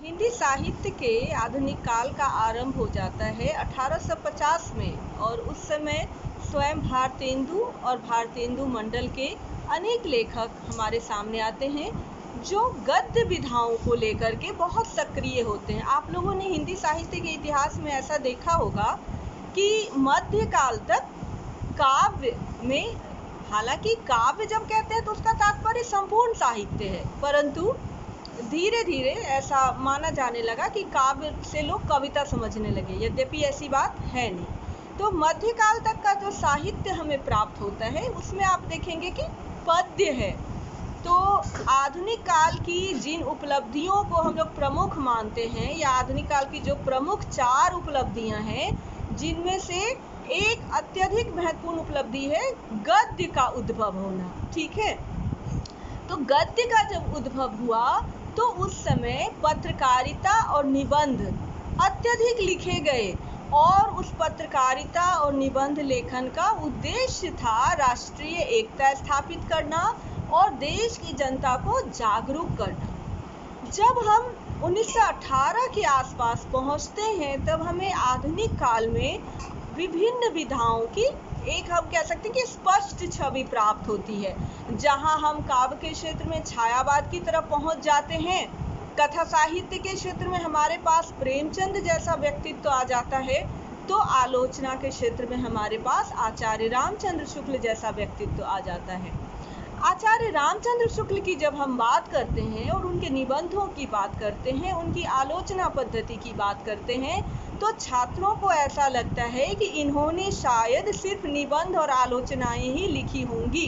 हिंदी साहित्य के आधुनिक काल का आरंभ हो जाता है 1850 में और उस समय स्वयं भारतेंदु और भारतेंदु मंडल के अनेक लेखक हमारे सामने आते हैं जो गद्य विधाओं को लेकर के बहुत सक्रिय होते हैं। आप लोगों ने हिंदी साहित्य के इतिहास में ऐसा देखा होगा कि मध्यकाल तक काव्य में, हालांकि काव्य जब कहते हैं तो उसका तात्पर्य संपूर्ण साहित्य है, परंतु धीरे धीरे ऐसा माना जाने लगा कि काव्य से लोग कविता समझने लगे, यद्यपि ऐसी बात है नहीं। तो मध्यकाल तक का जो साहित्य हमें प्राप्त होता है उसमें आप देखेंगे कि पद्य है। तो आधुनिक काल की जिन उपलब्धियों को हम लोग प्रमुख मानते हैं या आधुनिक काल की जो प्रमुख 4 उपलब्धियां हैं, जिनमें से एक अत्यधिक महत्वपूर्ण उपलब्धि है गद्य का उद्भव होना। ठीक है, तो गद्य का जब उद्भव हुआ तो उस समय पत्रकारिता और निबंध अत्यधिक लिखे गए और उस पत्रकारिता और निबंध लेखन का उद्देश्य था राष्ट्रीय एकता स्थापित करना और देश की जनता को जागरूक करना। जब हम 1918 के आसपास पहुंचते हैं तब हमें आधुनिक काल में विभिन्न विधाओं की एक, हम कह सकते हैं कि स्पष्ट छवि प्राप्त होती है, जहां हम काव्य के क्षेत्र में छायावाद की तरफ पहुंच जाते हैं, कथा साहित्य के क्षेत्र में हमारे पास प्रेमचंद जैसा व्यक्तित्व आ जाता है, तो आलोचना के क्षेत्र में हमारे पास आचार्य रामचंद्र शुक्ल जैसा व्यक्तित्व आ जाता है। आचार्य रामचंद्र शुक्ल की जब हम बात करते हैं और उनके निबंधों की बात करते हैं, उनकी आलोचना पद्धति की बात करते हैं, तो छात्रों को ऐसा लगता है कि इन्होंने शायद सिर्फ निबंध और आलोचनाएं ही लिखी होंगी,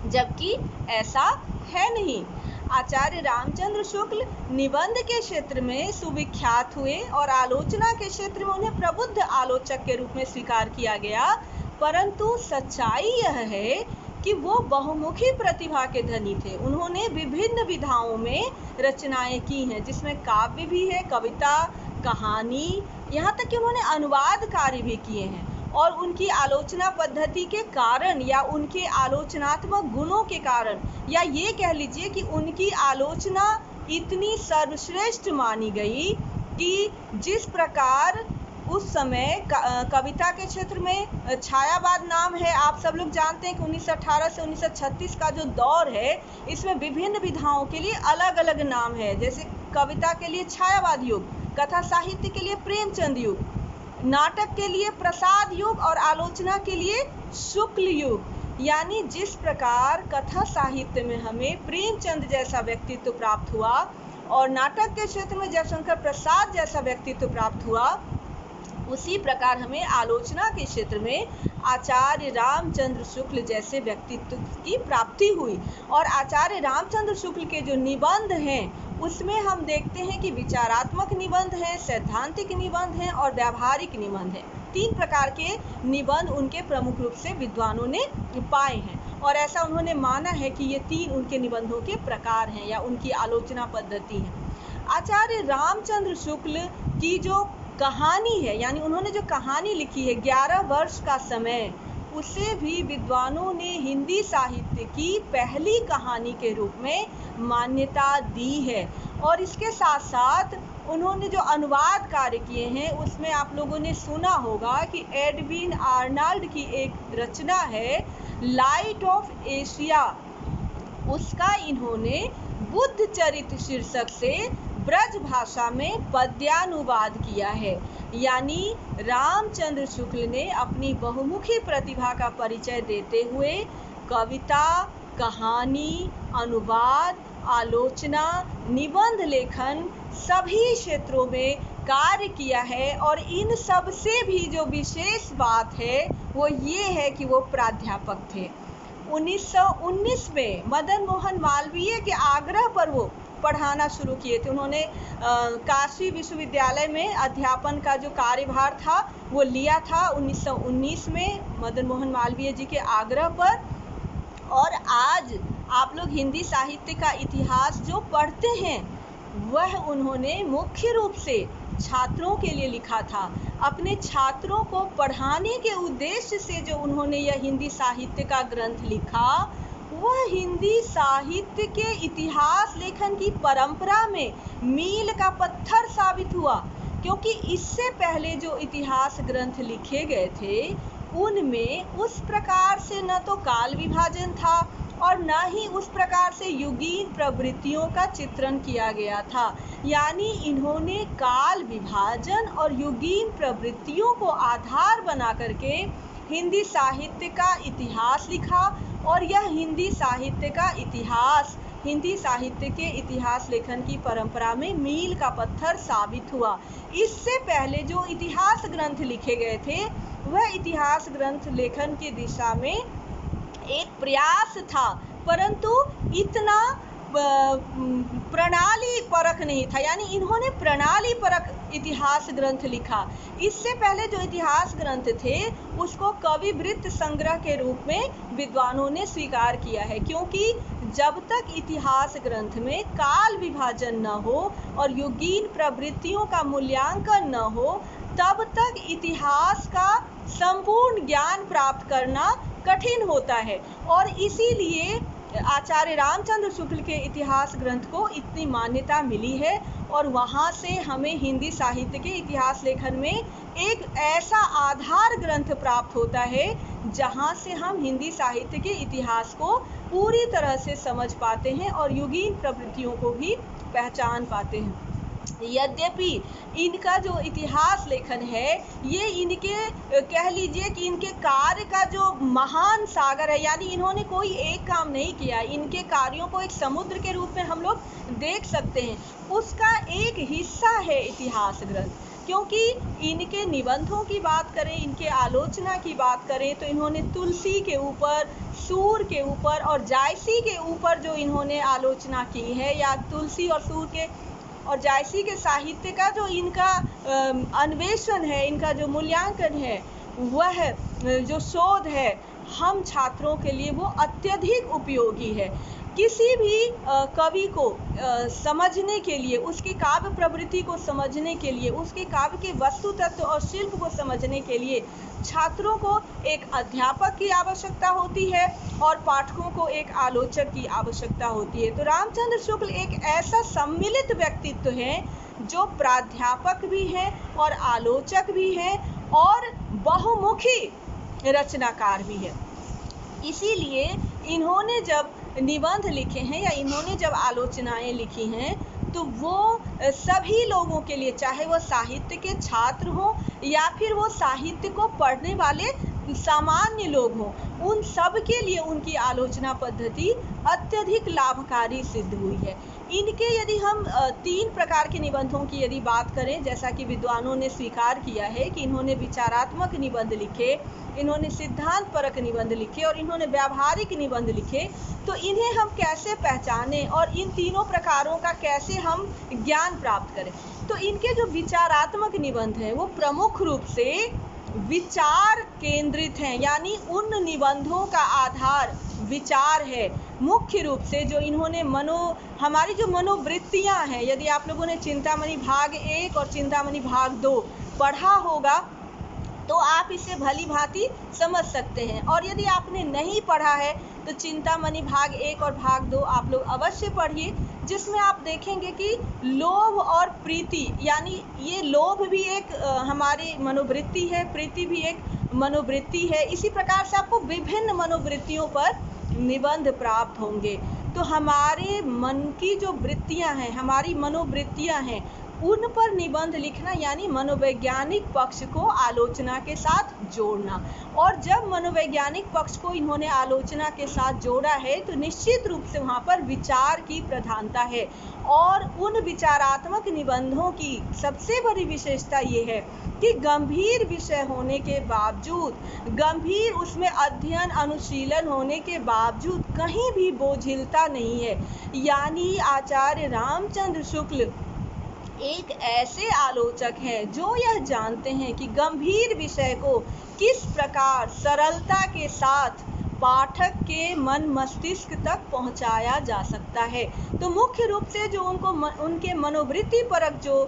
जबकि ऐसा है नहीं। आचार्य रामचंद्र शुक्ल निबंध के क्षेत्र में सुविख्यात हुए और आलोचना के क्षेत्र में उन्हें प्रबुद्ध आलोचक के रूप में स्वीकार किया गया, परंतु सच्चाई यह है कि वो बहुमुखी प्रतिभा के धनी थे। उन्होंने विभिन्न विधाओं में रचनाएं की हैं, जिसमें काव्य भी है, कविता, कहानी, यहाँ तक कि उन्होंने अनुवाद कार्य भी किए हैं। और उनकी आलोचना पद्धति के कारण या उनके आलोचनात्मक गुणों के कारण, या ये कह लीजिए कि उनकी आलोचना इतनी सर्वश्रेष्ठ मानी गई कि जिस प्रकार उस समय कविता के क्षेत्र में छायावाद नाम है, आप सब लोग जानते हैं कि 1918 से 1936 का जो दौर है, इसमें विभिन्न विधाओं के लिए अलग अलग नाम है। जैसे कविता के लिए छायावाद युग, कथा साहित्य के लिए प्रेमचंद युग, नाटक के लिए प्रसाद युग और आलोचना के लिए शुक्ल युग। यानी जिस प्रकार कथा साहित्य में हमें प्रेमचंद जैसा व्यक्तित्व प्राप्त हुआ और नाटक के क्षेत्र में जयशंकर प्रसाद जैसा व्यक्तित्व प्राप्त हुआ, उसी प्रकार हमें आलोचना के क्षेत्र में आचार्य रामचंद्र शुक्ल जैसे व्यक्तित्व की प्राप्ति हुई। और आचार्य रामचंद्र शुक्ल के जो निबंध हैं उसमें हम देखते हैं कि विचारात्मक निबंध हैं, सैद्धांतिक निबंध हैं और व्यावहारिक निबंध हैं। 3 प्रकार के निबंध उनके प्रमुख रूप से विद्वानों ने पाए हैं और ऐसा उन्होंने माना है कि ये 3 उनके निबंधों के प्रकार हैं या उनकी आलोचना पद्धति है। आचार्य रामचंद्र शुक्ल की जो कहानी है, यानी उन्होंने जो कहानी लिखी है 11 वर्ष का समय, उसे भी विद्वानों ने हिंदी साहित्य की पहली कहानी के रूप में मान्यता दी है। और इसके साथ साथ उन्होंने जो अनुवाद कार्य किए हैं उसमें आप लोगों ने सुना होगा कि एडविन आर्नल्ड की एक रचना है लाइट ऑफ एशिया, उसका इन्होंने बुद्ध चरित्र शीर्षक से ब्रज भाषा में पद्यानुवाद किया है। यानी रामचंद्र शुक्ल ने अपनी बहुमुखी प्रतिभा का परिचय देते हुए कविता, कहानी, अनुवाद, आलोचना, निबंध लेखन सभी क्षेत्रों में कार्य किया है। और इन सब से भी जो विशेष बात है वो ये है कि वो प्राध्यापक थे। 1919 में मदन मोहन मालवीय के आग्रह पर वो पढ़ाना शुरू किए थे। उन्होंने काशी विश्वविद्यालय में अध्यापन का जो कार्यभार था वो लिया था 1919 में मदन मोहन मालवीय जी के आग्रह पर। और आज आप लोग हिंदी साहित्य का इतिहास जो पढ़ते हैं वह उन्होंने मुख्य रूप से छात्रों के लिए लिखा था। अपने छात्रों को पढ़ाने के उद्देश्य से जो उन्होंने यह हिंदी साहित्य का ग्रंथ लिखा, वह हिंदी साहित्य के इतिहास लेखन की परंपरा में मील का पत्थर साबित हुआ, क्योंकि इससे पहले जो इतिहास ग्रंथ लिखे गए थे उनमें उस प्रकार से न तो काल विभाजन था और न ही उस प्रकार से युगीन प्रवृत्तियों का चित्रण किया गया था। यानी इन्होंने काल विभाजन और युगीन प्रवृत्तियों को आधार बना करके हिंदी साहित्य का इतिहास लिखा, और यह हिंदी साहित्य का इतिहास हिंदी साहित्य के इतिहास लेखन की परंपरा में मील का पत्थर साबित हुआ। इससे पहले जो इतिहास ग्रंथ लिखे गए थे वह इतिहास ग्रंथ लेखन की दिशा में एक प्रयास था, परंतु इतना प्रणाली परक नहीं था। यानी इन्होंने प्रणाली परक इतिहास ग्रंथ लिखा। इससे पहले जो इतिहास ग्रंथ थे उसको कवि वृत्त संग्रह के रूप में विद्वानों ने स्वीकार किया है, क्योंकि जब तक इतिहास ग्रंथ में काल विभाजन न हो और युगीन प्रवृत्तियों का मूल्यांकन न हो तब तक इतिहास का संपूर्ण ज्ञान प्राप्त करना कठिन होता है। और इसीलिए आचार्य रामचंद्र शुक्ल के इतिहास ग्रंथ को इतनी मान्यता मिली है, और वहाँ से हमें हिंदी साहित्य के इतिहास लेखन में एक ऐसा आधार ग्रंथ प्राप्त होता है जहाँ से हम हिंदी साहित्य के इतिहास को पूरी तरह से समझ पाते हैं और युगीन प्रवृत्तियों को भी पहचान पाते हैं। यद्यपि इनका जो इतिहास लेखन है ये इनके कह लीजिए कि इनके कार्य का जो महान सागर है, यानी इन्होंने कोई एक काम नहीं किया, इनके कार्यों को एक समुद्र के रूप में हम लोग देख सकते हैं, उसका एक हिस्सा है इतिहास ग्रंथ। क्योंकि इनके निबंधों की बात करें, इनके आलोचना की बात करें तो इन्होंने तुलसी के ऊपर, सूर के ऊपर और जायसी के ऊपर जो इन्होंने आलोचना की है, या तुलसी और सूर के और जायसी के साहित्य का जो इनका अन्वेषण है, इनका जो मूल्यांकन है, वह जो शोध है हम छात्रों के लिए वो अत्यधिक उपयोगी है। किसी भी कवि को समझने के लिए, उसकी काव्य प्रवृत्ति को समझने के लिए, उसके काव्य के वस्तु तत्व और शिल्प को समझने के लिए छात्रों को एक अध्यापक की आवश्यकता होती है और पाठकों को एक आलोचक की आवश्यकता होती है। तो रामचंद्र शुक्ल एक ऐसा सम्मिलित व्यक्तित्व है जो प्राध्यापक भी हैं और आलोचक भी हैं और बहुमुखी रचनाकार भी है। इसीलिए इन्होंने जब निबंध लिखे हैं या इन्होंने जब आलोचनाएं लिखी हैं तो वो सभी लोगों के लिए, चाहे वो साहित्य के छात्र हों या फिर वो साहित्य को पढ़ने वाले सामान्य लोग हों, उन सब के लिए उनकी आलोचना पद्धति अत्यधिक लाभकारी सिद्ध हुई है। इनके यदि हम 3 प्रकार के निबंधों की यदि बात करें, जैसा कि विद्वानों ने स्वीकार किया है कि इन्होंने विचारात्मक निबंध लिखे, इन्होंने सिद्धांत परक निबंध लिखे और इन्होंने व्यावहारिक निबंध लिखे, तो इन्हें हम कैसे पहचानें और इन तीनों प्रकारों का कैसे हम ज्ञान प्राप्त करें। तो इनके जो विचारात्मक निबंध हैं वो प्रमुख रूप से विचार केंद्रित हैं, यानी उन निबंधों का आधार विचार है। मुख्य रूप से जो इन्होंने हमारी जो मनोवृत्तियां हैं, यदि आप लोगों ने चिंतामणि भाग 1 और चिंतामणि भाग 2 पढ़ा होगा तो आप इसे भली भांति समझ सकते हैं, और यदि आपने नहीं पढ़ा है तो चिंतामणि भाग 1 और भाग 2 आप लोग अवश्य पढ़िए, जिसमें आप देखेंगे कि लोभ और प्रीति, यानी ये लोभ भी एक हमारी मनोवृत्ति है, प्रीति भी एक मनोवृत्ति है। इसी प्रकार से आपको विभिन्न मनोवृत्तियों पर निबंध प्राप्त होंगे। तो हमारे मन की जो वृत्तियां हैं, हमारी मनोवृत्तियां हैं, उन पर निबंध लिखना यानी मनोवैज्ञानिक पक्ष को आलोचना के साथ जोड़ना। और जब मनोवैज्ञानिक पक्ष को इन्होंने आलोचना के साथ जोड़ा है तो निश्चित रूप से वहाँ पर विचार की प्रधानता है। और उन विचारात्मक निबंधों की सबसे बड़ी विशेषता ये है कि गंभीर विषय होने के बावजूद, गंभीर उसमें अध्ययन अनुशीलन होने के बावजूद कहीं भी बोझिलता नहीं है। यानी आचार्य रामचंद्र शुक्ल एक ऐसे आलोचक हैं जो यह जानते हैं कि गंभीर विषय को किस प्रकार सरलता के साथ पाठक के मन मस्तिष्क तक पहुंचाया जा सकता है। तो मुख्य रूप से जो उनके मनोवृत्ति परक जो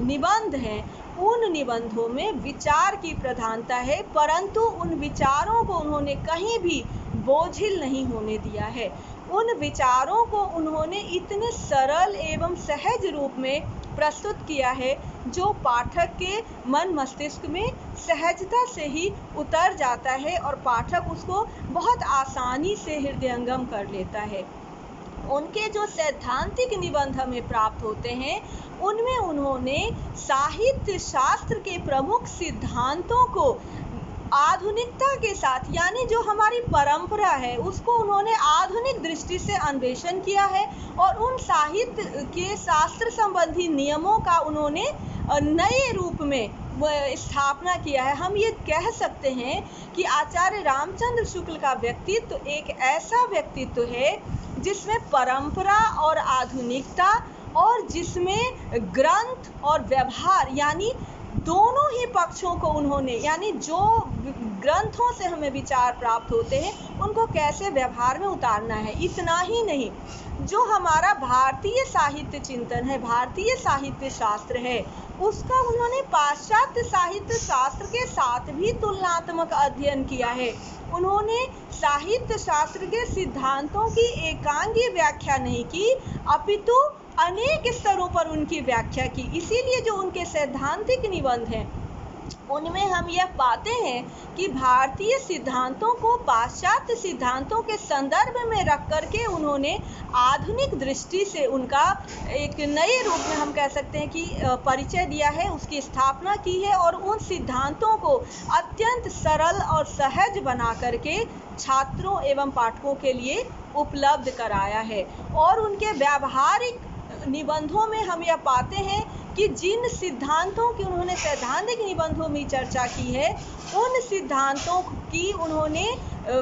निबंध हैं, उन निबंधों में विचार की प्रधानता है, परंतु उन विचारों को उन्होंने कहीं भी बोझिल नहीं होने दिया है। उन विचारों को उन्होंने इतने सरल एवं सहज रूप में प्रस्तुत किया है जो पाठक के मन मस्तिष्क में सहजता से ही उतर जाता है और पाठक उसको बहुत आसानी से हृदयंगम कर लेता है। उनके जो सैद्धांतिक निबंध हमें प्राप्त होते हैं उनमें उन्होंने साहित्य शास्त्र के प्रमुख सिद्धांतों को आधुनिकता के साथ, यानी जो हमारी परंपरा है उसको उन्होंने आधुनिक दृष्टि से अन्वेषण किया है और उन साहित्य के शास्त्र संबंधी नियमों का उन्होंने नए रूप में स्थापना किया है। हम ये कह सकते हैं कि आचार्य रामचंद्र शुक्ल का व्यक्तित्व एक ऐसा व्यक्तित्व है जिसमें परंपरा और आधुनिकता और जिसमें ग्रंथ और व्यवहार यानी दोनों ही पक्षों को उन्होंने, यानी जो ग्रंथों से हमें विचार प्राप्त होते हैं उनको कैसे व्यवहार में उतारना है, इतना ही नहीं, जो हमारा भारतीय साहित्य चिंतन है, भारतीय साहित्य शास्त्र है, उसका उन्होंने पाश्चात्य साहित्य शास्त्र के साथ भी तुलनात्मक अध्ययन किया है। उन्होंने साहित्य शास्त्र के सिद्धांतों की एकांगी व्याख्या नहीं की अपितु अनेक स्तरों पर उनकी व्याख्या की। इसीलिए जो उनके सैद्धांतिक निबंध हैं उनमें हम यह पाते हैं कि भारतीय सिद्धांतों को पाश्चात्य सिद्धांतों के संदर्भ में रख करके उन्होंने आधुनिक दृष्टि से उनका एक नए रूप में हम कह सकते हैं कि परिचय दिया है, उसकी स्थापना की है और उन सिद्धांतों को अत्यंत सरल और सहज बना करके छात्रों एवं पाठकों के लिए उपलब्ध कराया है। और उनके व्यावहारिक निबंधों में हम यह पाते हैं कि जिन सिद्धांतों की उन्होंने सैद्धांतिक निबंधों में चर्चा की है उन सिद्धांतों की उन्होंने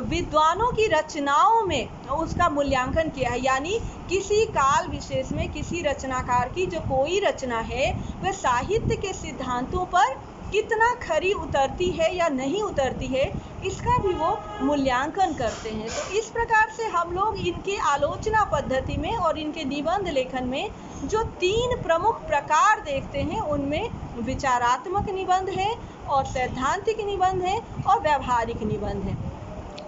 विद्वानों की रचनाओं में उसका मूल्यांकन किया है। यानी किसी काल विशेष में किसी रचनाकार की जो कोई रचना है वह साहित्य के सिद्धांतों पर कितना खरी उतरती है या नहीं उतरती है, इसका भी वो मूल्यांकन करते हैं। तो इस प्रकार से हम लोग इनकी आलोचना पद्धति में और इनके निबंध लेखन में जो 3 प्रमुख प्रकार देखते हैं उनमें विचारात्मक निबंध है और सैद्धांतिक निबंध है और व्यावहारिक निबंध है।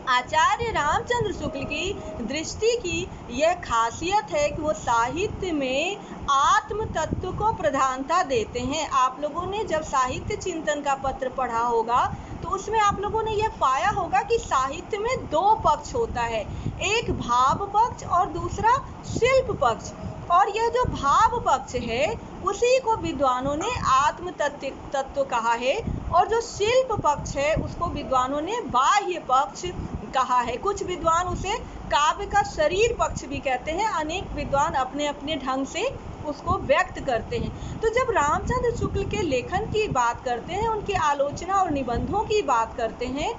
आचार्य रामचंद्र शुक्ल की दृष्टि की यह खासियत है कि वो साहित्य में आत्म तत्व को प्रधानता देते हैं। आप लोगों ने जब साहित्य चिंतन का पत्र पढ़ा होगा तो उसमें आप लोगों ने यह पाया होगा कि साहित्य में 2 पक्ष होता है, एक भाव पक्ष और दूसरा शिल्प पक्ष। और यह जो भाव पक्ष है उसी को विद्वानों ने आत्म तत्व कहा है और जो शिल्प पक्ष है उसको विद्वानों ने बाह्य पक्ष कहा है। कुछ विद्वान उसे काव्य का शरीर पक्ष भी कहते हैं, अनेक विद्वान अपने अपने ढंग से उसको व्यक्त करते हैं। तो जब रामचंद्र शुक्ल के लेखन की बात करते हैं, उनकी आलोचना और निबंधों की बात करते हैं,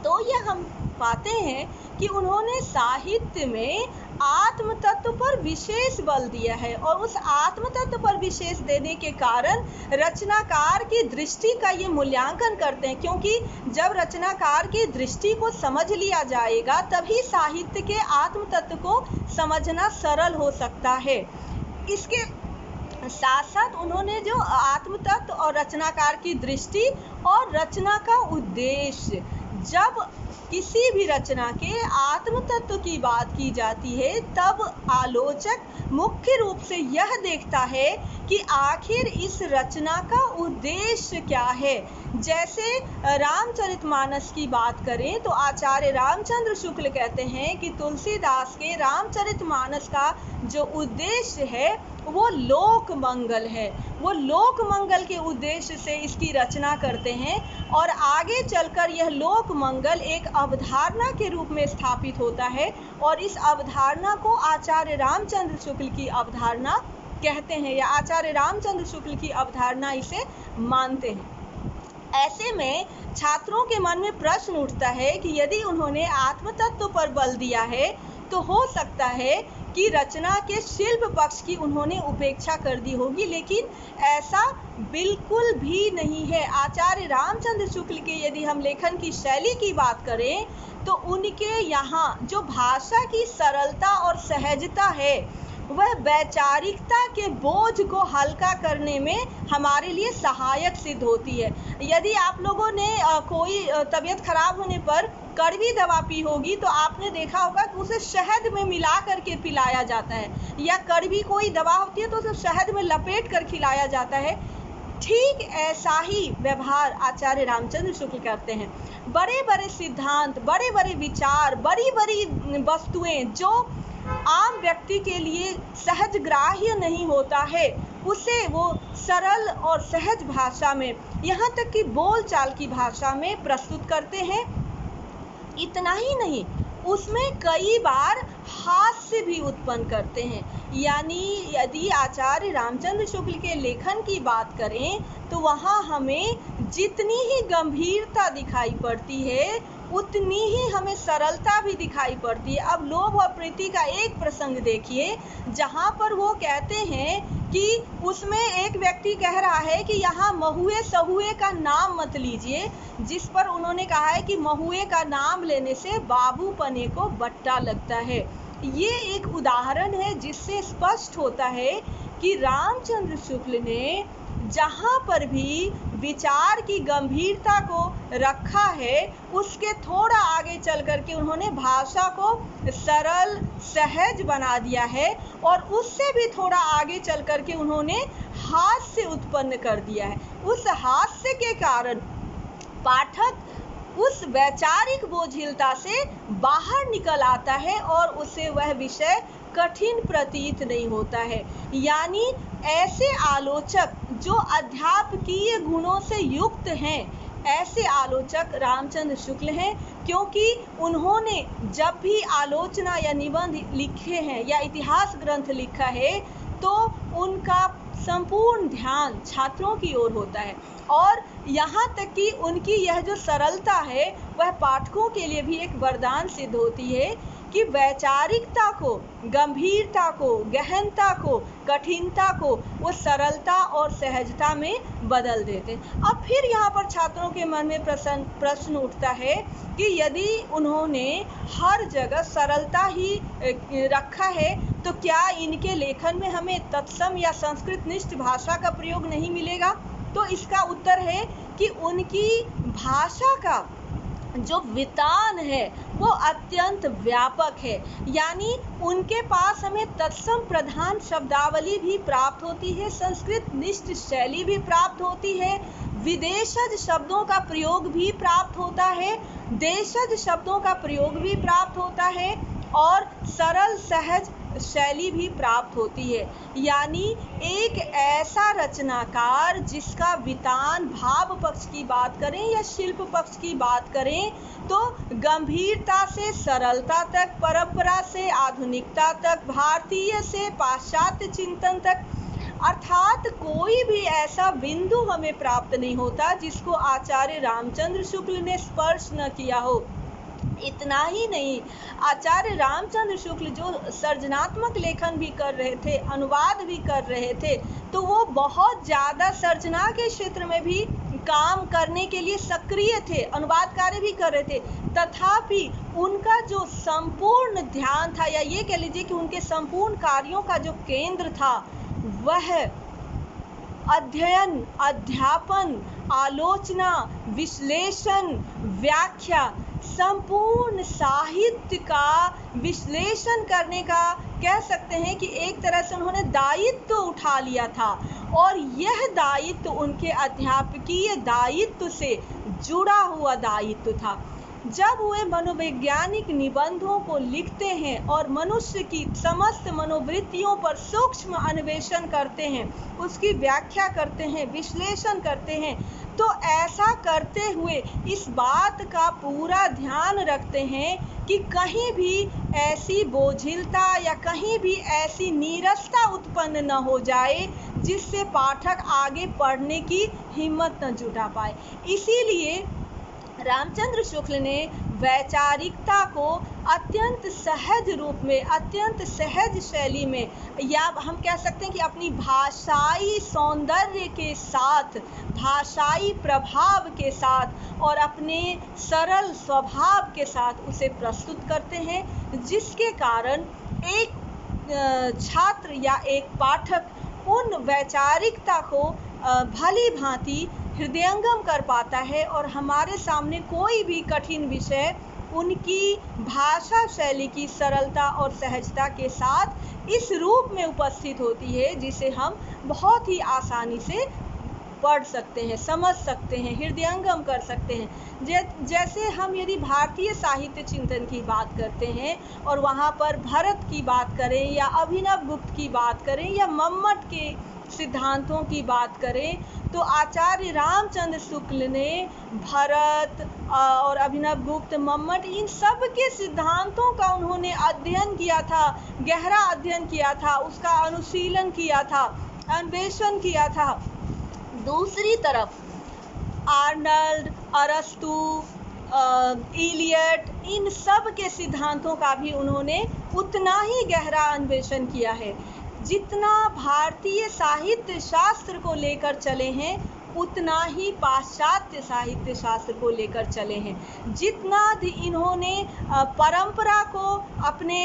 तो यह हम पाते हैं कि उन्होंने साहित्य में आत्म तत्व पर विशेष बल दिया है और उस आत्म तत्व पर विशेष देने के कारण रचनाकार की दृष्टि का ये मूल्यांकन करते हैं, क्योंकि जब रचनाकार की दृष्टि को समझ लिया जाएगा तभी साहित्य के आत्म तत्व को समझना सरल हो सकता है। इसके साथ साथ उन्होंने जो आत्म तत्व और रचनाकार की दृष्टि और रचना का उद्देश्य, जब किसी भी रचना के आत्म तत्व की बात की जाती है तब आलोचक मुख्य रूप से यह देखता है कि आखिर इस रचना का उद्देश्य क्या है। जैसे रामचरितमानस की बात करें तो आचार्य रामचंद्र शुक्ल कहते हैं कि तुलसीदास के रामचरितमानस का जो उद्देश्य है वो लोक मंगल है, वो लोक मंगल के उद्देश्य से इसकी रचना करते हैं और आगे चलकर यह लोक मंगल एक अवधारणा के रूप में स्थापित होता है और इस अवधारणा को आचार्य रामचंद्र शुक्ल की अवधारणा कहते हैं या आचार्य रामचंद्र शुक्ल की अवधारणा इसे मानते हैं। ऐसे में छात्रों के मन में प्रश्न उठता है कि यदि उन्होंने आत्म तत्व पर बल दिया है तो हो सकता है कि रचना के शिल्प पक्ष की उन्होंने उपेक्षा कर दी होगी, लेकिन ऐसा बिल्कुल भी नहीं है। आचार्य रामचंद्र शुक्ल के यदि हम लेखन की शैली की बात करें तो उनके यहाँ जो भाषा की सरलता और सहजता है वह वैचारिकता के बोझ को हल्का करने में हमारे लिए सहायक सिद्ध होती है। यदि आप लोगों ने कोई तबीयत खराब होने पर कड़वी दवा पी होगी तो आपने देखा होगा कि उसे शहद में मिला करके पिलाया जाता है, या कड़वी कोई दवा होती है तो उसे शहद में लपेट कर खिलाया जाता है। ठीक ऐसा ही व्यवहार आचार्य रामचंद्र शुक्ल करते हैं। बड़े बड़े सिद्धांत, बड़े बड़े विचार, बड़ी बड़ी वस्तुएं जो आम व्यक्ति के लिए सहज ग्राह्य नहीं होता है, उसे वो सरल और सहज भाषा में, यहाँ तक कि बोलचाल की भाषा में प्रस्तुत करते हैं। इतना ही नहीं, उसमें कई बार हास्य भी उत्पन्न करते हैं। यानी यदि आचार्य रामचंद्र शुक्ल के लेखन की बात करें तो वहाँ हमें जितनी ही गंभीरता दिखाई पड़ती है उतनी ही हमें सरलता भी दिखाई पड़ती है। अब लोभ और प्रीति का एक प्रसंग देखिए, जहाँ पर वो कहते हैं कि उसमें एक व्यक्ति कह रहा है कि यहाँ महुए सहुए का नाम मत लीजिए, जिस पर उन्होंने कहा है कि महुए का नाम लेने से बाबू पने को बट्टा लगता है। ये एक उदाहरण है जिससे स्पष्ट होता है कि रामचंद्र शुक्ल ने जहाँ पर भी विचार की गंभीरता को रखा है, उसके थोड़ा आगे चल करके उन्होंने भाषा को सरल सहज बना दिया है, और उससे भी थोड़ा आगे चल करके उन्होंने हास्य उत्पन्न कर दिया है। उस हास्य के कारण पाठक उस वैचारिक बोझिलता से बाहर निकल आता है और उसे वह विषय कठिन प्रतीत नहीं होता है। यानी ऐसे आलोचक जो अध्यापकीय गुणों से युक्त हैं, ऐसे आलोचक रामचंद्र शुक्ल हैं, क्योंकि उन्होंने जब भी आलोचना या निबंध लिखे हैं या इतिहास ग्रंथ लिखा है तो उनका संपूर्ण ध्यान छात्रों की ओर होता है, और यहाँ तक कि उनकी यह जो सरलता है वह पाठकों के लिए भी एक वरदान सिद्ध होती है कि वैचारिकता को, गंभीरता को, गहनता को, कठिनता को वो सरलता और सहजता में बदल देते। अब फिर यहाँ पर छात्रों के मन में प्रश्न उठता है कि यदि उन्होंने हर जगह सरलता ही रखा है तो क्या इनके लेखन में हमें तत्सम या संस्कृत निष्ठ भाषा का प्रयोग नहीं मिलेगा? तो इसका उत्तर है कि उनकी भाषा का जो वितान है वो अत्यंत व्यापक है। यानी उनके पास हमें तत्सम प्रधान शब्दावली भी प्राप्त होती है, संस्कृत निष्ठ शैली भी प्राप्त होती है, विदेशज शब्दों का प्रयोग भी प्राप्त होता है, देशज शब्दों का प्रयोग भी प्राप्त होता है, और सरल सहज शैली भी प्राप्त होती है। यानी एक ऐसा रचनाकार जिसका वितान भाव पक्ष की बात करें या शिल्प पक्ष की बात करें तो गंभीरता से सरलता तक, परंपरा से आधुनिकता तक, भारतीय से पाश्चात्य चिंतन तक, अर्थात कोई भी ऐसा बिंदु हमें प्राप्त नहीं होता जिसको आचार्य रामचंद्र शुक्ल ने स्पर्श न किया हो। इतना ही नहीं, आचार्य रामचंद्र शुक्ल जो सर्जनात्मक लेखन भी कर रहे थे, अनुवाद भी कर रहे थे, तो वो बहुत ज़्यादा सर्जना के क्षेत्र में भी काम करने के लिए सक्रिय थे, अनुवाद कार्य भी कर रहे थे। तथापि उनका जो संपूर्ण ध्यान था, या ये कह लीजिए कि उनके संपूर्ण कार्यों का जो केंद्र था, वह अध्ययन, अध्यापन, आलोचना, विश्लेषण, व्याख्या, संपूर्ण साहित्य का विश्लेषण करने का कह सकते हैं कि एक तरह से उन्होंने दायित्व उठा लिया था, और यह दायित्व उनके अध्यापकीय दायित्व से जुड़ा हुआ दायित्व था। जब वे मनोवैज्ञानिक निबंधों को लिखते हैं और मनुष्य की समस्त मनोवृत्तियों पर सूक्ष्म अन्वेषण करते हैं, उसकी व्याख्या करते हैं, विश्लेषण करते हैं, तो ऐसा करते हुए इस बात का पूरा ध्यान रखते हैं कि कहीं भी ऐसी बोझिलता या कहीं भी ऐसी नीरसता उत्पन्न न हो जाए जिससे पाठक आगे पढ़ने की हिम्मत न जुटा पाए। इसीलिए रामचंद्र शुक्ल ने वैचारिकता को अत्यंत सहज रूप में, अत्यंत सहज शैली में, या हम कह सकते हैं कि अपनी भाषाई सौंदर्य के साथ, भाषाई प्रभाव के साथ और अपने सरल स्वभाव के साथ उसे प्रस्तुत करते हैं, जिसके कारण एक छात्र या एक पाठक उन वैचारिकता को भली भांति हृदयंगम कर पाता है और हमारे सामने कोई भी कठिन विषय उनकी भाषा शैली की सरलता और सहजता के साथ इस रूप में उपस्थित होती है जिसे हम बहुत ही आसानी से पढ़ सकते हैं, समझ सकते हैं, हृदयंगम कर सकते हैं। जैसे हम यदि भारतीय साहित्य चिंतन की बात करते हैं और वहाँ पर भरत की बात करें या अभिनव गुप्त की बात करें या मम्मट के सिद्धांतों की बात करें, तो आचार्य रामचंद्र शुक्ल ने भरत और अभिनव गुप्त, मम्मट, इन सब के सिद्धांतों का उन्होंने अध्ययन किया था, गहरा अध्ययन किया था, उसका अनुशीलन किया था, अन्वेषण किया था। दूसरी तरफ आर्नल्ड, अरस्तु, इलियट, इन सब के सिद्धांतों का भी उन्होंने उतना ही गहरा अन्वेषण किया है। जितना भारतीय साहित्य शास्त्र को लेकर चले हैं उतना ही पाश्चात्य साहित्य शास्त्र को लेकर चले हैं। जितना इन्होंने परंपरा को अपने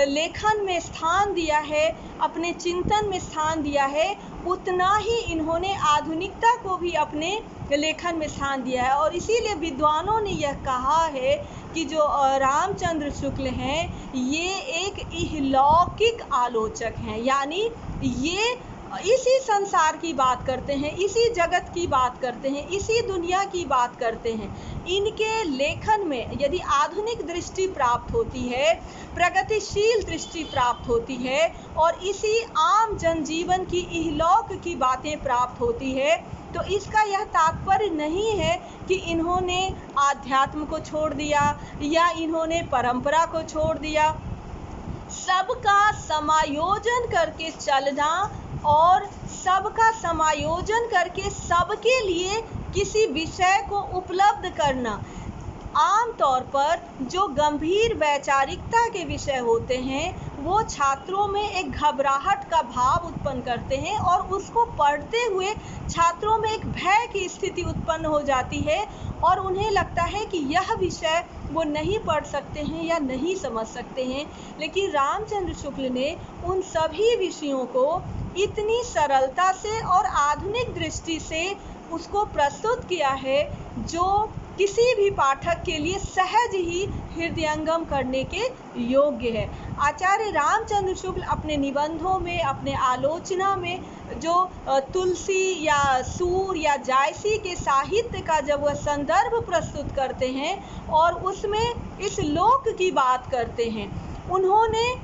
लेखन में स्थान दिया है, अपने चिंतन में स्थान दिया है, उतना ही इन्होंने आधुनिकता को भी अपने लेखन में स्थान दिया है। और इसीलिए विद्वानों ने यह कहा है कि जो रामचंद्र शुक्ल हैं ये एक इहलौकिक आलोचक हैं, यानी ये इसी संसार की बात करते हैं, इसी जगत की बात करते हैं, इसी दुनिया की बात करते हैं। इनके लेखन में यदि आधुनिक दृष्टि प्राप्त होती है, प्रगतिशील दृष्टि प्राप्त होती है और इसी आम जनजीवन की इहलौक की बातें प्राप्त होती है, तो इसका यह तात्पर्य नहीं है कि इन्होंने आध्यात्म को छोड़ दिया या इन्होंने परंपरा को छोड़ दिया। सबका समायोजन करके चलना और सबका समायोजन करके सबके लिए किसी विषय को उपलब्ध करना, आमतौर पर जो गंभीर वैचारिकता के विषय होते हैं वो छात्रों में एक घबराहट का भाव उत्पन्न करते हैं और उसको पढ़ते हुए छात्रों में एक भय की स्थिति उत्पन्न हो जाती है और उन्हें लगता है कि यह विषय वो नहीं पढ़ सकते हैं या नहीं समझ सकते हैं। लेकिन रामचंद्र शुक्ल ने उन सभी विषयों को इतनी सरलता से और आधुनिक दृष्टि से उसको प्रस्तुत किया है जो किसी भी पाठक के लिए सहज ही हृदयंगम करने के योग्य है। आचार्य रामचंद्र शुक्ल अपने निबंधों में, अपने आलोचना में जो तुलसी या सूर या जायसी के साहित्य का जब वह संदर्भ प्रस्तुत करते हैं और उसमें इस लोक की बात करते हैं, उन्होंने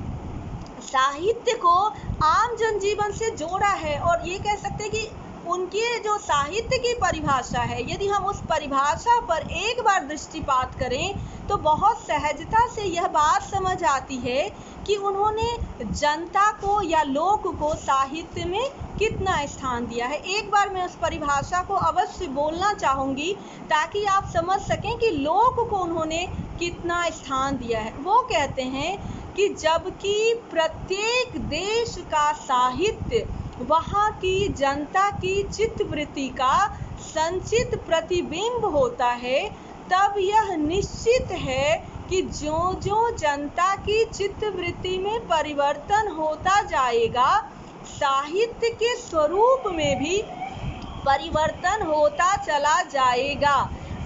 साहित्य को आम जनजीवन से जोड़ा है और ये कह सकते हैं कि उनके जो साहित्य की परिभाषा है, यदि हम उस परिभाषा पर एक बार दृष्टिपात करें तो बहुत सहजता से यह बात समझ आती है कि उन्होंने जनता को या लोक को साहित्य में कितना स्थान दिया है। एक बार मैं उस परिभाषा को अवश्य बोलना चाहूँगी ताकि आप समझ सकें कि लोक को उन्होंने कितना स्थान दिया है। वो कहते हैं कि जबकि प्रत्येक देश का साहित्य वहाँ की जनता की चित्तवृत्ति का संचित प्रतिबिंब होता है, तब यह निश्चित है कि जो जो जनता की चित्तवृत्ति में परिवर्तन होता जाएगा, साहित्य के स्वरूप में भी परिवर्तन होता चला जाएगा।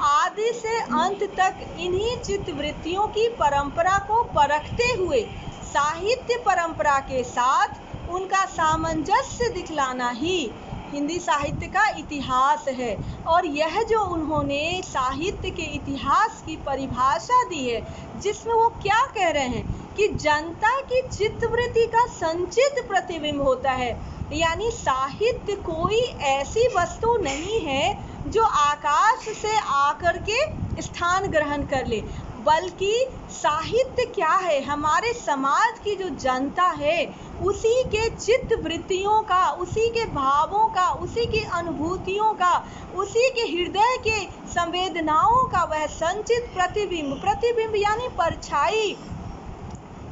आदि से अंत तक इन्हीं चित्तवृत्तियों की परंपरा को परखते हुए साहित्य परंपरा के साथ उनका सामंजस्य दिखलाना ही हिंदी साहित्य का इतिहास है। और यह जो उन्होंने साहित्य के इतिहास की परिभाषा दी है, जिसमें वो क्या कह रहे हैं कि जनता की चित्तवृत्ति का संचित प्रतिबिंब होता है, यानी साहित्य कोई ऐसी वस्तु नहीं है जो आकाश से आकर के स्थान ग्रहण कर ले, बल्कि साहित्य क्या है, हमारे समाज की जो जनता है उसी के चित्त वृत्तियों का, उसी के भावों का, उसी की अनुभूतियों का, उसी के हृदय के संवेदनाओं का वह संचित प्रतिबिंब यानी परछाई।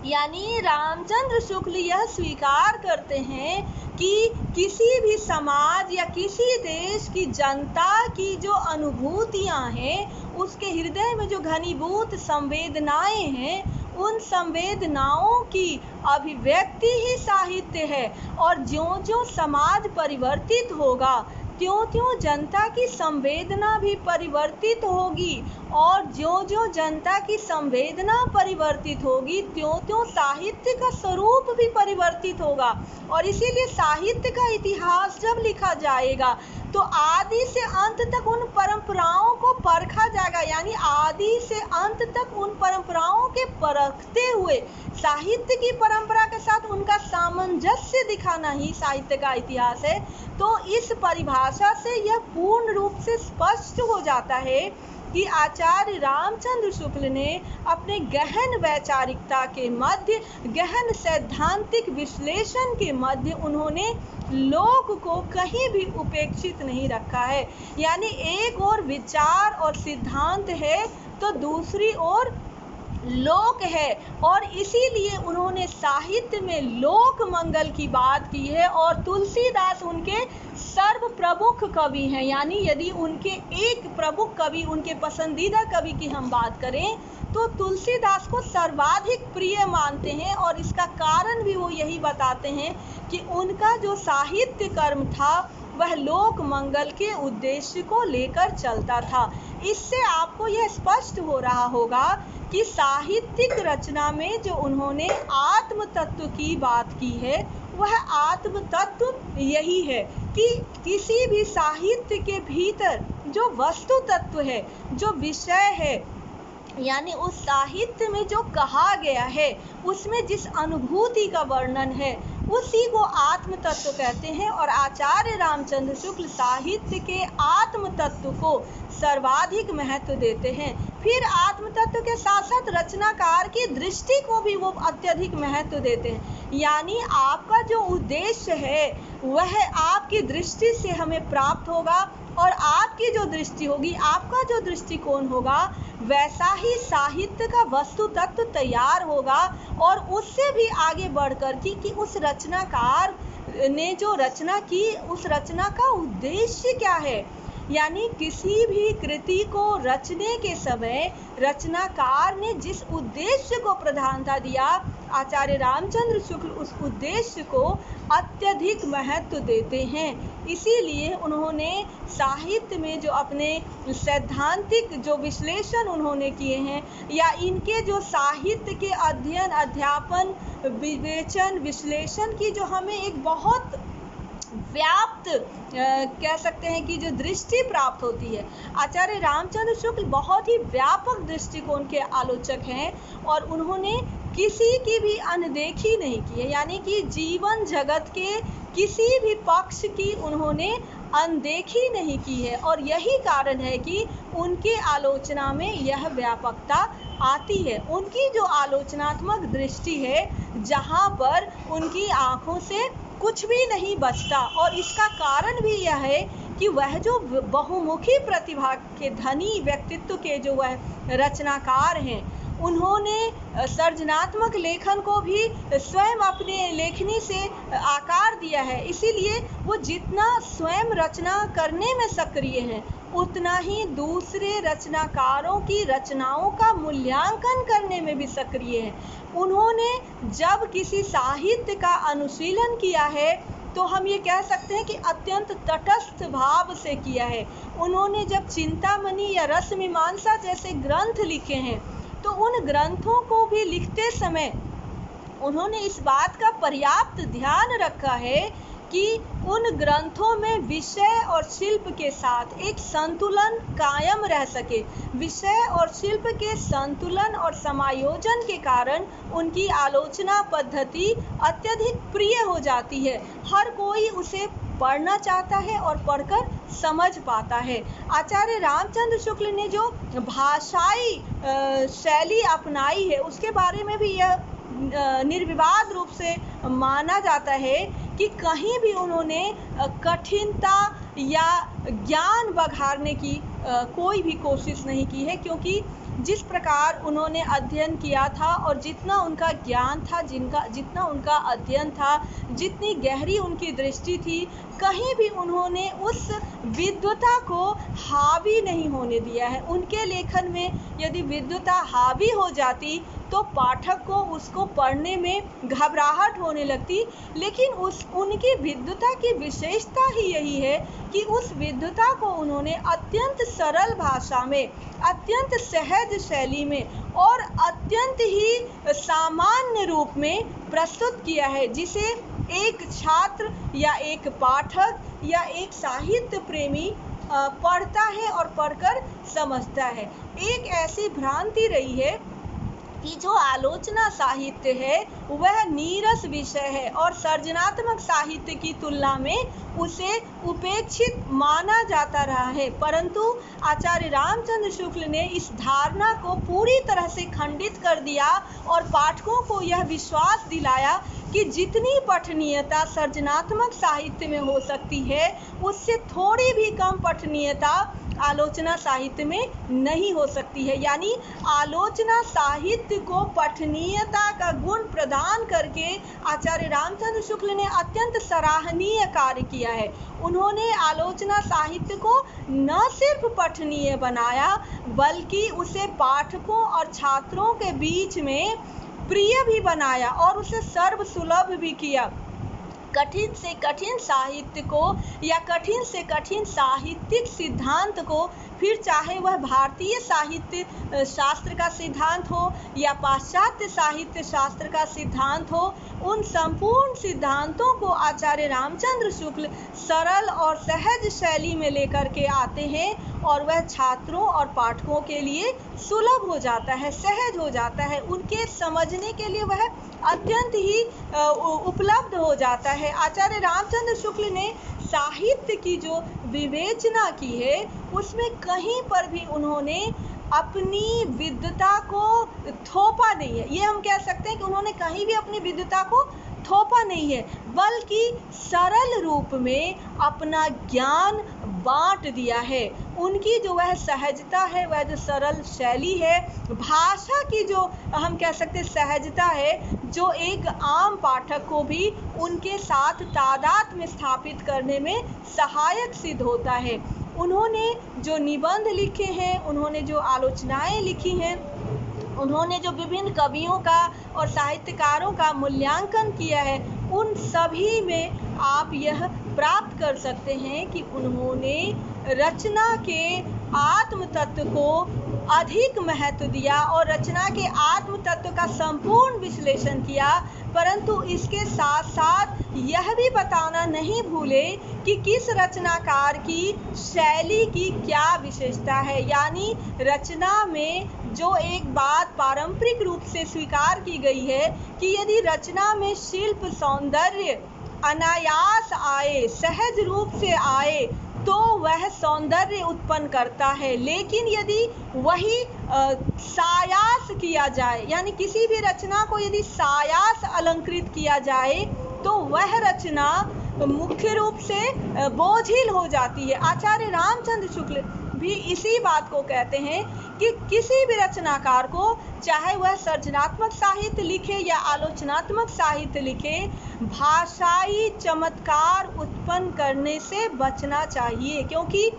यानी रामचंद्र शुक्ल यह स्वीकार करते हैं कि किसी भी समाज या किसी देश की जनता की जो अनुभूतियां हैं, उसके हृदय में जो घनीभूत संवेदनाएं हैं, उन संवेदनाओं की अभिव्यक्ति ही साहित्य है। और ज्यों-ज्यों समाज परिवर्तित होगा, त्यों-त्यों जनता की संवेदना भी परिवर्तित होगी, और ज्यों-ज्यों जनता की संवेदना परिवर्तित होगी, त्यों-त्यों साहित्य का स्वरूप भी परिवर्तित होगा। और इसीलिए साहित्य का इतिहास जब लिखा जाएगा तो आदि से अंत तक उन परंपराओं को परखा जाएगा, यानी आदि से अंत तक उन परंपराओं के परखते हुए साहित्य की परंपरा के साथ उनका सामंजस्य दिखाना ही साहित्य का इतिहास है। तो इस परिभाषा से यह पूर्ण रूप से स्पष्ट हो जाता है कि आचार्य रामचंद्र शुक्ल ने अपने गहन वैचारिकता के मध्य, गहन सैद्धांतिक विश्लेषण के मध्य उन्होंने लोक को कहीं भी उपेक्षित नहीं रखा है। यानी एक ओर विचार और सिद्धांत है तो दूसरी ओर लोक है, और इसीलिए उन्होंने साहित्य में लोक मंगल की बात की है। और तुलसीदास उनके सर्व प्रमुख कवि हैं, यानी यदि उनके एक प्रमुख कवि, उनके पसंदीदा कवि की हम बात करें तो तुलसीदास को सर्वाधिक प्रिय मानते हैं। और इसका कारण भी वो यही बताते हैं कि उनका जो साहित्य कर्म था वह लोक मंगल के उद्देश्य को लेकर चलता था। इससे आपको यह स्पष्ट हो रहा होगा कि साहित्यिक रचना में जो उन्होंने आत्म तत्व की बात की है, वह आत्म तत्व यही है कि किसी भी साहित्य के भीतर जो वस्तु तत्व है, जो विषय है, यानी उस साहित्य में जो कहा गया है, उसमें जिस अनुभूति का वर्णन है, उसी को आत्म तत्व कहते हैं। और आचार्य रामचंद्र शुक्ल साहित्य के आत्म तत्व को सर्वाधिक महत्व देते हैं। फिर आत्म तत्व के साथ साथ रचनाकार की दृष्टि को भी वो अत्यधिक महत्व देते हैं। यानी आपका जो उद्देश्य है वह आपकी दृष्टि से हमें प्राप्त होगा, और आपकी जो दृष्टि होगी, आपका जो दृष्टिकोण होगा, वैसा ही साहित्य का वस्तु तत्व तैयार होगा। और उससे भी आगे बढ़कर कि उस रचनाकार ने जो रचना की, उस रचना का उद्देश्य क्या है। यानी किसी भी कृति को रचने के समय रचनाकार ने जिस उद्देश्य को प्रधानता दिया, आचार्य रामचंद्र शुक्ल उस उद्देश्य को अत्यधिक महत्व देते हैं। इसीलिए उन्होंने साहित्य में जो अपने सैद्धांतिक जो विश्लेषण उन्होंने किए हैं, या इनके जो साहित्य के अध्ययन, अध्यापन, विवेचन, विश्लेषण की जो हमें एक बहुत व्याप्त कह सकते हैं कि जो दृष्टि प्राप्त होती है, आचार्य रामचंद्र शुक्ल बहुत ही व्यापक दृष्टिकोण के आलोचक हैं। और उन्होंने किसी की भी अनदेखी नहीं की है, यानी कि जीवन जगत के किसी भी पक्ष की उन्होंने अनदेखी नहीं की है। और यही कारण है कि उनके आलोचना में यह व्यापकता आती है। उनकी जो आलोचनात्मक दृष्टि है, जहाँ पर उनकी आँखों से कुछ भी नहीं बचता। और इसका कारण भी यह है कि वह जो बहुमुखी प्रतिभा के धनी व्यक्तित्व के जो वह रचनाकार हैं, उन्होंने सृजनात्मक लेखन को भी स्वयं अपने लेखनी से आकार दिया है। इसीलिए वो जितना स्वयं रचना करने में सक्रिय हैं, उतना ही दूसरे रचनाकारों की रचनाओं का मूल्यांकन करने में भी सक्रिय हैं। उन्होंने जब किसी साहित्य का अनुशीलन किया है तो हम ये कह सकते हैं कि अत्यंत तटस्थ भाव से किया है। उन्होंने जब चिंतामणि या रसमीमांसा जैसे ग्रंथ लिखे हैं, तो उन ग्रंथों को भी लिखते समय उन्होंने इस बात का पर्याप्त ध्यान रखा है कि उन ग्रंथों में विषय और शिल्प के साथ एक संतुलन कायम रह सके। विषय और शिल्प के संतुलन और समायोजन के कारण उनकी आलोचना पद्धति अत्यधिक प्रिय हो जाती है। हर कोई उसे पढ़ना चाहता है और पढ़कर समझ पाता है। आचार्य रामचंद्र शुक्ल ने जो भाषाई शैली अपनाई है, उसके बारे में भी यह निर्विवाद रूप से माना जाता है कि कहीं भी उन्होंने कठिनता या ज्ञान बघाड़ने की कोई भी कोशिश नहीं की है, क्योंकि जिस प्रकार उन्होंने अध्ययन किया था और जितना उनका ज्ञान था, जितना उनका अध्ययन था, जितनी गहरी उनकी दृष्टि थी, कहीं भी उन्होंने उस विद्वता को हावी नहीं होने दिया है। उनके लेखन में यदि विद्वता हावी हो जाती तो पाठक को उसको पढ़ने में घबराहट होने लगती, लेकिन उनकी विद्वता की विशेषता ही यही है कि उस विद्वता को उन्होंने अत्यंत सरल भाषा में, अत्यंत सहज शैली में और अत्यंत ही सामान्य रूप में प्रस्तुत किया है, जिसे एक छात्र या एक पाठक या एक साहित्य प्रेमी पढ़ता है और पढ़कर समझता है। एक ऐसी भ्रांति रही है कि जो आलोचना साहित्य है वह नीरस विषय है और सृजनात्मक साहित्य की तुलना में उसे उपेक्षित माना जाता रहा है, परंतु आचार्य रामचंद्र शुक्ल ने इस धारणा को पूरी तरह से खंडित कर दिया और पाठकों को यह विश्वास दिलाया कि जितनी पठनीयता सृजनात्मक साहित्य में हो सकती है, उससे थोड़ी भी कम पठनीयता आलोचना साहित्य में नहीं हो सकती है। यानी आलोचना साहित्य को पठनीयता का गुण प्रदान करके आचार्य रामचंद्र शुक्ल ने अत्यंत सराहनीय कार्य किया है। उन्होंने आलोचना साहित्य को न सिर्फ पठनीय बनाया, बल्कि उसे पाठकों और छात्रों के बीच में प्रिय भी बनाया और उसे सर्वसुलभ भी किया। कठिन से कठिन साहित्य को या कठिन से कठिन साहित्यिक सिद्धांत को, फिर चाहे वह भारतीय साहित्य शास्त्र का सिद्धांत हो या पाश्चात्य साहित्य शास्त्र का सिद्धांत हो, उन संपूर्ण सिद्धांतों को आचार्य रामचंद्र शुक्ल सरल और सहज शैली में लेकर के आते हैं और वह छात्रों और पाठकों के लिए सुलभ हो जाता है, सहज हो जाता है, उनके समझने के लिए वह अत्यंत ही उपलब्ध हो जाता है। आचार्य रामचंद्र शुक्ल ने साहित्य की जो विवेचना की है उसमें कहीं पर भी उन्होंने अपनी विद्वता को थोपा नहीं है। ये हम कह सकते हैं कि उन्होंने कहीं भी अपनी विद्वता को थोपा नहीं है, बल्कि सरल रूप में अपना ज्ञान बांट दिया है। उनकी जो वह सहजता है, वह जो सरल शैली है, भाषा की जो हम कह सकते हैं सहजता है, जो एक आम पाठक को भी उनके साथ तादाद में स्थापित करने में सहायक सिद्ध होता है। उन्होंने जो निबंध लिखे हैं, उन्होंने जो आलोचनाएं लिखी हैं, उन्होंने जो विभिन्न कवियों का और साहित्यकारों का मूल्यांकन किया है, उन सभी में आप यह प्राप्त कर सकते हैं कि उन्होंने रचना के आत्म तत्व को अधिक महत्व दिया और रचना के आत्म तत्व का संपूर्ण विश्लेषण किया, परंतु इसके साथ साथ यह भी बताना नहीं भूले कि किस रचनाकार की शैली की क्या विशेषता है। यानी रचना में जो एक बात पारंपरिक रूप से स्वीकार की गई है कि यदि रचना में शिल्प सौंदर्य अनायास आए, सहज रूप से आए, तो वह सौंदर्य उत्पन्न करता है, लेकिन यदि वही सायास किया जाए, यानी किसी भी रचना को यदि सायास अलंकृत किया जाए, तो वह रचना मुख्य रूप से बोझिल हो जाती है। आचार्य रामचंद्र शुक्ल भी इसी बात को कहते हैं कि किसी भी रचनाकार को, चाहे वह सृजनात्मक साहित्य लिखे या आलोचनात्मक साहित्य लिखे, भाषाई चमत्कार उत्पन्न करने से बचना चाहिए, क्योंकि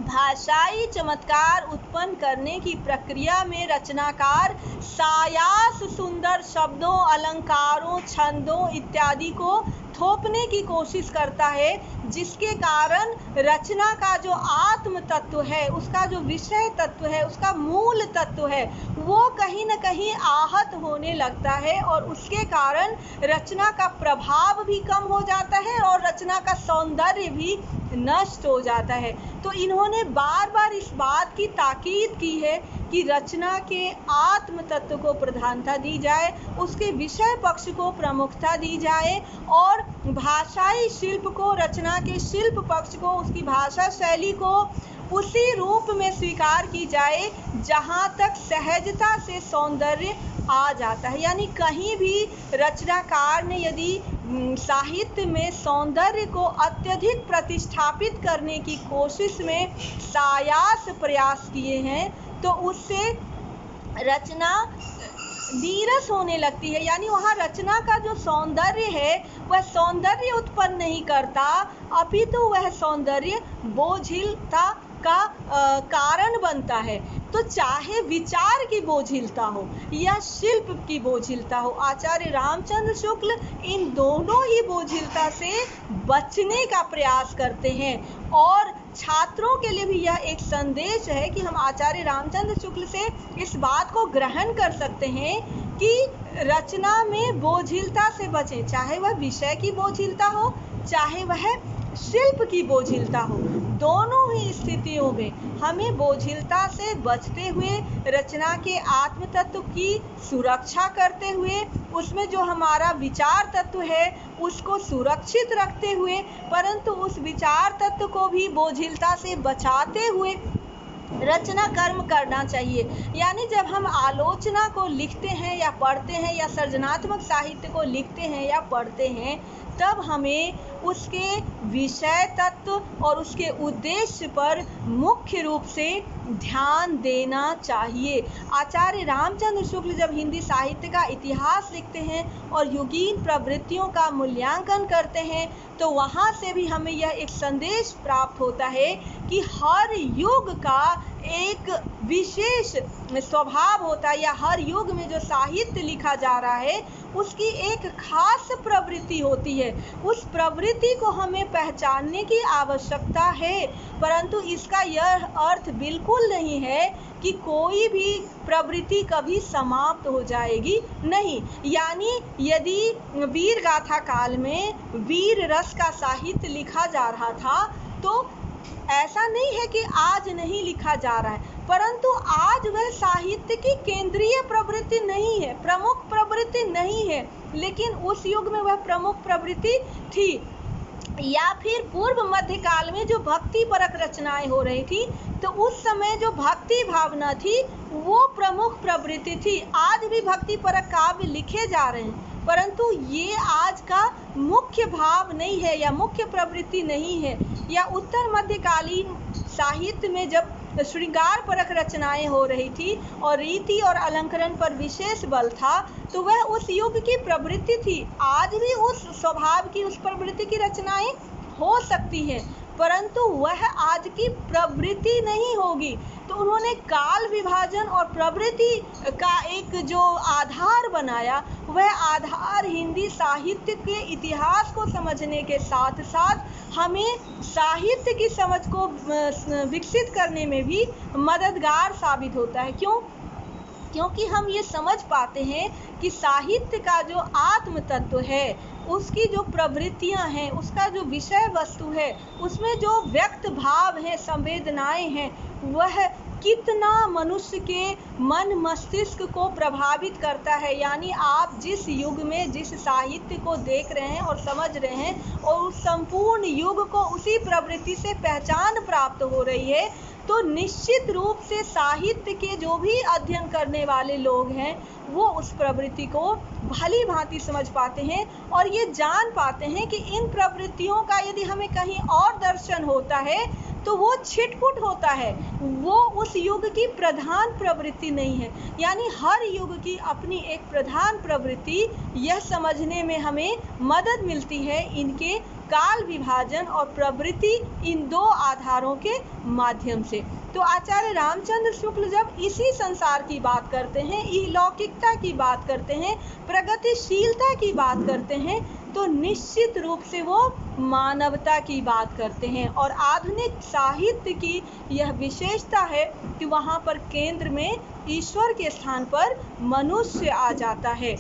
भाषाई चमत्कार उत्पन्न करने की प्रक्रिया में रचनाकार सायास सुंदर शब्दों, अलंकारों, छंदों इत्यादि को थोपने की कोशिश करता है, जिसके कारण रचना का जो आत्म तत्व है, उसका जो विषय तत्व है, उसका मूल तत्व है, वो कहीं न कहीं आहत होने लगता है और उसके कारण रचना का प्रभाव भी कम हो जाता है और रचना का सौंदर्य भी नष्ट हो जाता है। तो इन्होंने बार बार इस बात की ताकीद की है कि रचना के आत्म तत्व को प्रधानता दी जाए, उसके विषय पक्ष को प्रमुखता दी जाए और भाषाई शिल्प को, रचना के शिल्प पक्ष को, उसकी भाषा शैली को उसी रूप में स्वीकार की जाए जहाँ तक सहजता से सौंदर्य आ जाता है। यानी कहीं भी रचनाकार ने यदि साहित्य में सौंदर्य को अत्यधिक प्रतिष्ठापित करने की कोशिश में सायास प्रयास किए हैं, तो उससे रचना नीरस होने लगती है। यानी वहाँ रचना का जो सौंदर्य है वह सौंदर्य उत्पन्न नहीं करता, अपितु वह सौंदर्य बोझिलता का कारण बनता है। तो चाहे विचार की बोझिलता हो या शिल्प की बोझिलता हो, आचार्य रामचंद्र शुक्ल इन दोनों ही बोझिलता से बचने का प्रयास करते हैं। और छात्रों के लिए भी यह एक संदेश है कि हम आचार्य रामचंद्र शुक्ल से इस बात को ग्रहण कर सकते हैं कि रचना में बोझिलता से बचें, चाहे वह विषय की बोझिलता हो, चाहे वह शिल्प की बोझिलता हो। दोनों ही स्थितियों में हमें बोझिलता से बचते हुए रचना के आत्म तत्व की सुरक्षा करते हुए, उसमें जो हमारा विचार तत्व है उसको सुरक्षित रखते हुए, परंतु उस विचार तत्व को भी बोझिलता से बचाते हुए रचना कर्म करना चाहिए। यानी जब हम आलोचना को लिखते हैं या पढ़ते हैं या सृजनात्मक साहित्य को लिखते हैं या पढ़ते हैं, तब हमें उसके विषय तत्व और उसके उद्देश्य पर मुख्य रूप से ध्यान देना चाहिए। आचार्य रामचंद्र शुक्ल जब हिंदी साहित्य का इतिहास लिखते हैं और युगीन प्रवृत्तियों का मूल्यांकन करते हैं, तो वहाँ से भी हमें यह एक संदेश प्राप्त होता है कि हर युग का एक विशेष स्वभाव होता है, या हर युग में जो साहित्य लिखा जा रहा है उसकी एक खास प्रवृत्ति होती है। उस प्रवृत्ति को हमें पहचानने की आवश्यकता है, परंतु इसका यह अर्थ बिल्कुल नहीं है कि कोई भी प्रवृत्ति कभी समाप्त हो जाएगी, नहीं। यानी यदि वीर गाथा काल में वीर रस का साहित्य लिखा जा रहा था, तो ऐसा नहीं है कि आज नहीं लिखा जा रहा है, परंतु आज वह साहित्य की केंद्रीय प्रवृत्ति नहीं है, प्रमुख प्रवृत्ति नहीं है, लेकिन उस युग में वह प्रमुख प्रवृत्ति थी। या फिर पूर्व मध्य काल में जो भक्ति परक रचनाएं हो रही थी, तो उस समय जो भक्ति भावना थी वो प्रमुख प्रवृत्ति थी। आज भी भक्ति परक काव्य लिखे जा रहे हैं, परंतु ये आज का मुख्य भाव नहीं है या मुख्य प्रवृत्ति नहीं है। या उत्तर मध्यकालीन साहित्य में जब श्रृंगार परक रचनाएं हो रही थी और रीति और अलंकरण पर विशेष बल था, तो वह उस युग की प्रवृत्ति थी। आज भी उस स्वभाव की, उस प्रवृत्ति की रचनाएं हो सकती हैं, परंतु वह आज की प्रवृत्ति नहीं होगी। तो उन्होंने काल विभाजन और प्रवृत्ति का एक जो आधार बनाया, वह आधार हिंदी साहित्य के इतिहास को समझने के साथ साथ हमें साहित्य की समझ को विकसित करने में भी मददगार साबित होता है। क्योंकि हम ये समझ पाते हैं कि साहित्य का जो आत्म तत्व है, उसकी जो प्रवृत्तियां हैं, उसका जो विषय वस्तु है, उसमें जो व्यक्त भाव है, संवेदनाएं हैं, वह कितना मनुष्य के मन मस्तिष्क को प्रभावित करता है। यानी आप जिस युग में जिस साहित्य को देख रहे हैं और समझ रहे हैं, और उस संपूर्ण युग को उसी प्रवृत्ति से पहचान प्राप्त हो रही है, तो निश्चित रूप से साहित्य के जो भी अध्ययन करने वाले लोग हैं वो उस प्रवृत्ति को भली भांति समझ पाते हैं और ये जान पाते हैं कि इन प्रवृत्तियों का यदि हमें कहीं और दर्शन होता है तो वो छिटपुट होता है, वो उस युग की प्रधान प्रवृत्ति नहीं है। यानी हर युग की अपनी एक प्रधान प्रवृत्ति, यह समझने में हमें मदद मिलती है इनके काल विभाजन और प्रवृत्ति, इन दो आधारों के माध्यम से। तो आचार्य रामचंद्र शुक्ल जब इसी संसार की बात करते हैं, इहलौकिकता की बात करते हैं, प्रगतिशीलता की बात करते हैं, तो निश्चित रूप से वो मानवता की बात करते हैं। और आधुनिक साहित्य की यह विशेषता है कि वहाँ पर केंद्र में ईश्वर के स्थान पर मनुष्य आ जाता है।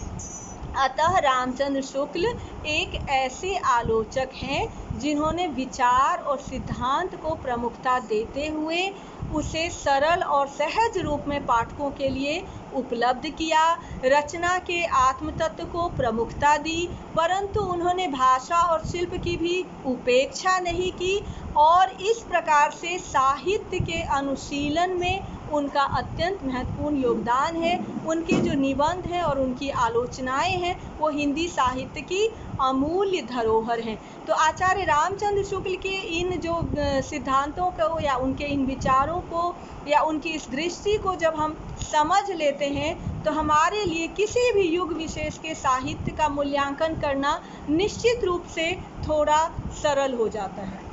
अतः रामचंद्र शुक्ल एक ऐसे आलोचक हैं जिन्होंने विचार और सिद्धांत को प्रमुखता देते हुए उसे सरल और सहज रूप में पाठकों के लिए उपलब्ध किया, रचना के आत्मतत्व को प्रमुखता दी, परंतु उन्होंने भाषा और शिल्प की भी उपेक्षा नहीं की और इस प्रकार से साहित्य के अनुशीलन में उनका अत्यंत महत्वपूर्ण योगदान है। उनके जो निबंध हैं और उनकी आलोचनाएं हैं वो हिंदी साहित्य की अमूल्य धरोहर हैं। तो आचार्य रामचंद्र शुक्ल के इन जो सिद्धांतों को या उनके इन विचारों को या उनकी इस दृष्टि को जब हम समझ लेते हैं तो हमारे लिए किसी भी युग विशेष के साहित्य का मूल्यांकन करना निश्चित रूप से थोड़ा सरल हो जाता है।